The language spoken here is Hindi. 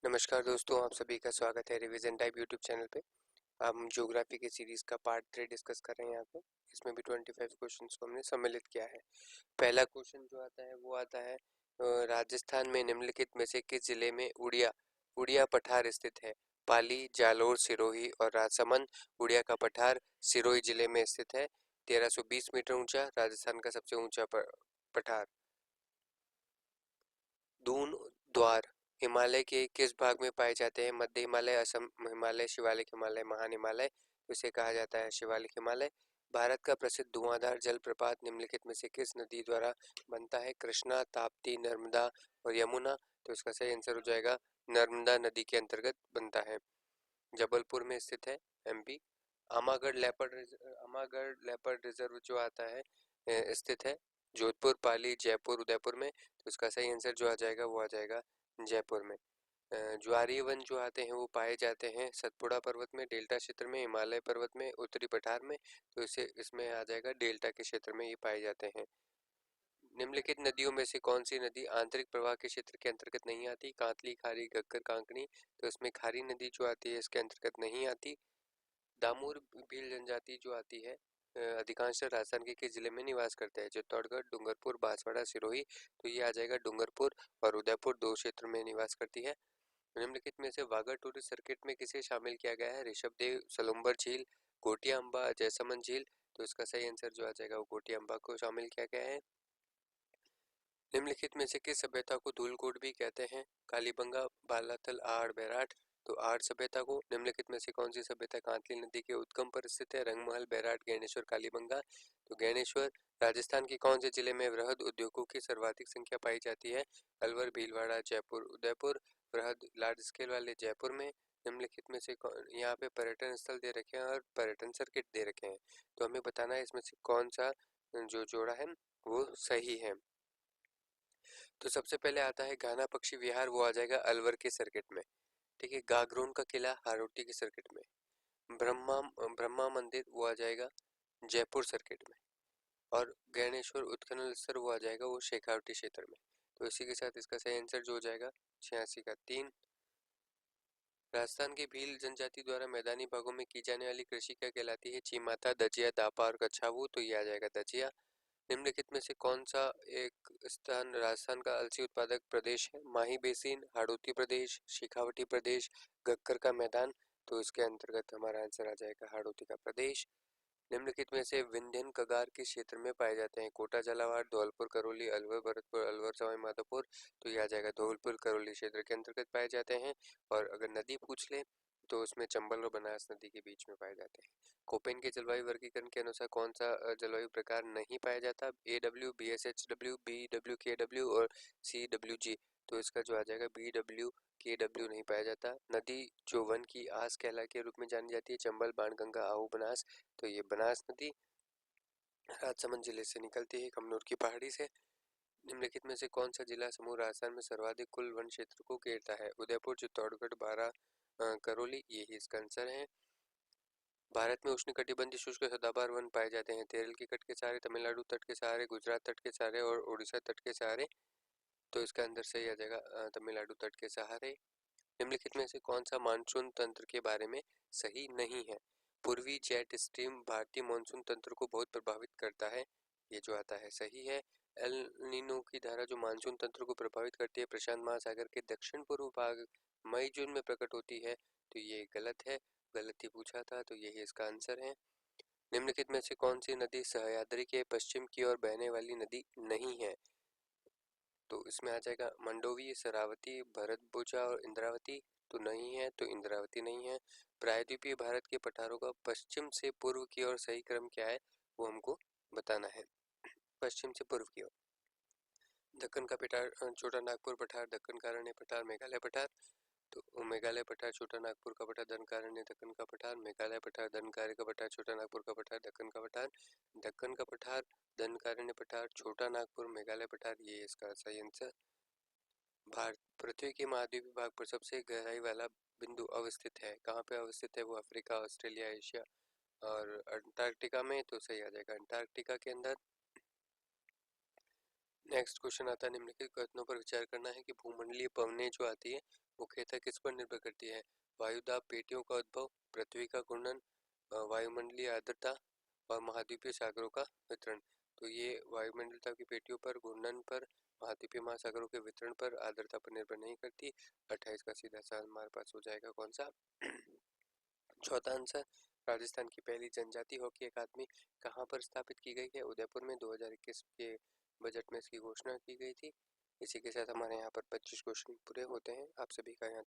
नमस्कार दोस्तों, आप सभी का स्वागत है रिवीजन टाइप यूट्यूब चैनल पे। हम ज्योग्राफी के सीरीज का पार्ट 3 डिस्कस कर रहे हैं यहाँ पे। इसमें भी 25 क्वेश्चंस को हमने सम्मिलित किया है। पहला क्वेश्चन जो आता है वो आता है राजस्थान में निम्नलिखित में से किस जिले में उड़िया उड़िया पठार स्थित है? पाली, जालोर, सिरोही और राजसमंद। उड़िया का पठार सिरोही जिले में स्थित है। 1320 मीटर ऊंचा, राजस्थान का सबसे ऊंचा पठार। दून द्वार हिमालय के किस भाग में पाए जाते हैं? मध्य हिमालय, असम हिमालय, शिवालिक हिमालय, महान हिमालय। इसे कहा जाता है शिवालिक हिमालय। भारत का प्रसिद्ध धुआंधार जलप्रपात निम्नलिखित में से किस नदी द्वारा बनता है? कृष्णा, ताप्ती, नर्मदा और यमुना। तो इसका सही आंसर हो जाएगा नर्मदा नदी के अंतर्गत बनता है। जबलपुर में स्थित है, एमपी। आमागढ़ लेपर्ड रिजर्व जो आता है स्थित है जोधपुर, पाली, जयपुर, उदयपुर में। तो इसका सही आंसर जो आ जाएगा वो आ जाएगा जयपुर में। ज्वारीय वन जो आते हैं वो पाए जाते हैं सतपुड़ा पर्वत में, डेल्टा क्षेत्र में, हिमालय पर्वत में, उत्तरी पठार में। तो इसे इसमें आ जाएगा डेल्टा के क्षेत्र में ये पाए जाते हैं। निम्नलिखित नदियों में से कौन सी नदी आंतरिक प्रवाह के क्षेत्र के अंतर्गत नहीं आती? कांतली, खारी, घग्गर, कांकनी। तो इसमें खारी नदी जो आती है इसके अंतर्गत नहीं आती। दामूर भील जनजाति जो आती है अधिकांश राजस्थान के किस जिले में निवास करते हैं? चित्तौड़गढ़, डूंगरपुर, बांसवाड़ा, सिरोही। तो ये आ जाएगा डूंगरपुर और उदयपुर दो क्षेत्र में निवास करती है। निम्नलिखित में से वाघा टूरिस्ट सर्किट में किसे शामिल किया गया है? ऋषभदेव, सलुम्बर झील, गोटिया अम्बा, जयसमंद झील। तो इसका सही आंसर जो आ जाएगा वो गोटिया अम्बा को शामिल किया गया है। निम्नलिखित में से किस सभ्यता को धूलकोट भी कहते हैं? कालीबंगा, बालाथल, आहड़, बैराठ। तो आहड़ सभ्यता को। निम्नलिखित में से कौन सी सभ्यता कांतली नदी के उद्गम पर स्थित है? रंगमहल, बैराठ, गैनेश्वर, कालीबंगा। तो गैनेश्वर। राजस्थान के कौन से जिले में वृहद उद्योगों की सर्वाधिक संख्या पाई जाती है? अलवर, भीलवाड़ा, जयपुर, उदयपुर। वृहद लार्ज स्केल वाले जयपुर में। निम्नलिखित में से यहाँ पे पर्यटन स्थल दे रखे हैं और पर्यटन सर्किट दे रखे हैं, तो हमें बताना है इसमें से कौन सा जो जोड़ा है वो सही है। तो सबसे पहले आता है घाना पक्षी विहार, वो आ जाएगा अलवर के सर्किट में। ठीक है। गागरोन का किला हारोटी के सर्किट में। ब्रह्मा ब्रह्मा मंदिर वो आ जाएगा जयपुर सर्किट में। और गणेश्वर उत्खनन स्थल वो आ जाएगा वो शेखावटी क्षेत्र में। तो इसी के साथ इसका सही आंसर जो हो जाएगा 86 का 3। राजस्थान की भील जनजाति द्वारा मैदानी भागों में की जाने वाली कृषि क्या कहलाती है? चीमाता, दजिया, दापा और कछावू। तो ये आ जाएगा दजिया। निम्नलिखित में से कौन सा एक स्थान राजस्थान का अलसी उत्पादक प्रदेश है? माही बेसिन, हाड़ौती प्रदेश, शेखावटी प्रदेश, गग्गर का मैदान। तो इसके अंतर्गत हमारा आंसर आ जाएगा हाड़ौती का प्रदेश। निम्नलिखित में से विंध्यन कगार किस क्षेत्र में पाए जाते हैं? कोटा, झालावाड़, धौलपुर, करौली, अलवर, भरतपुर, अलवर, सवाई माधोपुर। तो यह आ जाएगा धौलपुर करौली क्षेत्र के अंतर्गत पाए जाते हैं। और अगर नदी पूछ ले तो उसमें चंबल और बनास नदी के बीच में पाए जाते हैं। कोपेन के जलवायु वर्गीकरण के अनुसार कौन सा जलवायु प्रकार नहीं पाया जाता? AW, BSHW, BW, KW और CWG। तो इसका जो आ जाएगा BW, KW नहीं पाया जाता। नदी जो वन की आस कहला के रूप में जानी जाती है? चंबल, बाणगंगा, आहू, बनास। तो ये बनास नदी राजसमंद जिले से निकलती है कमनूर की पहाड़ी से। निम्नलिखित में से कौन सा जिला समूह राजस्थान में सर्वाधिक कुल वन क्षेत्र को घेरता है? उदयपुर, चित्तौड़गढ़, बारां, करौली। यही इसका आंसर है। भारत में उष्णकटिबंधीय शुष्क सदाबहार वन पाए जाते हैं? केरल के तट के सहारे, तमिलनाडु तट के सहारे, गुजरात तट के सहारे और उड़ीसा तट के सहारे। तो इसका अंदर सही आ जाएगा तमिलनाडु तट के सहारे। निम्नलिखित में से कौन सा मानसून तंत्र के बारे में सही नहीं है? पूर्वी जेट स्ट्रीम भारतीय मानसून तंत्र को बहुत प्रभावित करता है। ये जो आता है सही है। एल नीनो की धारा जो मानसून तंत्र को प्रभावित करती है प्रशांत महासागर के दक्षिण पूर्व भाग मई जून में प्रकट होती है। तो ये गलत है, गलत ही पूछा था, तो यही इसका आंसर है। निम्नलिखित में से कौन सी नदी सह्याद्री के पश्चिम की ओर बहने वाली नदी नहीं है? तो इसमें आ जाएगा मंडोवी, शरावती, भरतभुजा और इंद्रावती। तो नहीं है, तो इंद्रावती नहीं है। प्रायद्वीपीय भारत के पठारों का पश्चिम से पूर्व की ओर सही क्रम क्या है वो हमको बताना है। पश्चिम से पूर्व की ओर दक्कन का पठार, छोटा नागपुर पठार, दक्कन का अरण्य पठार, मेघालय पठार। तो मेघालय पठार, छोटा नागपुर का पठार, धन का अरण्य, दक्कन का पठार, मेघालय पठार, धनकारी का पठार, छोटा नागपुर का पठार, दक्कन का पठार। दक्कन का पठार, धन का अरण्य पठार, छोटा नागपुर, मेघालय पठार। ये इसका सही आंसर। भारत पृथ्वी के महाद्वीपीय भाग पर सबसे गहराई वाला बिंदु अवस्थित है? कहाँ पे अवस्थित है वो? अफ्रीका, ऑस्ट्रेलिया, एशिया और अंटार्कटिका में। तो सही आ जाएगा अंटार्कटिका के अंदर। नेक्स्ट क्वेश्चन आता है निम्नलिखित कथनों पर विचार करना है कि भूमंडलीय पवनें जो आती है मुख्यतः किस पर निर्भर करती है? वायुदाब पेटियों का उद्भव, पृथ्वी का घूर्णन, वायुमंडलीय आर्द्रता और महाद्वीपीय सागरों का वितरण। तो ये वायुमंडलता की पेटियों पर, घूर्णन पर, महाद्वीपीय महासागरों के वितरण पर, आर्द्रता पर निर्भर नहीं करती। 28 का सीधा सा हमारे पास हो जाएगा कौन सा? चौथा आंसर, राजस्थान की पहली जनजातीय हॉकी अकादमी कहाँ पर स्थापित की गई है? उदयपुर में 2021 के बजट में इसकी घोषणा की गई थी। इसी के साथ हमारे यहाँ पर 25 क्वेश्चन पूरे होते हैं। आप सभी का यहाँ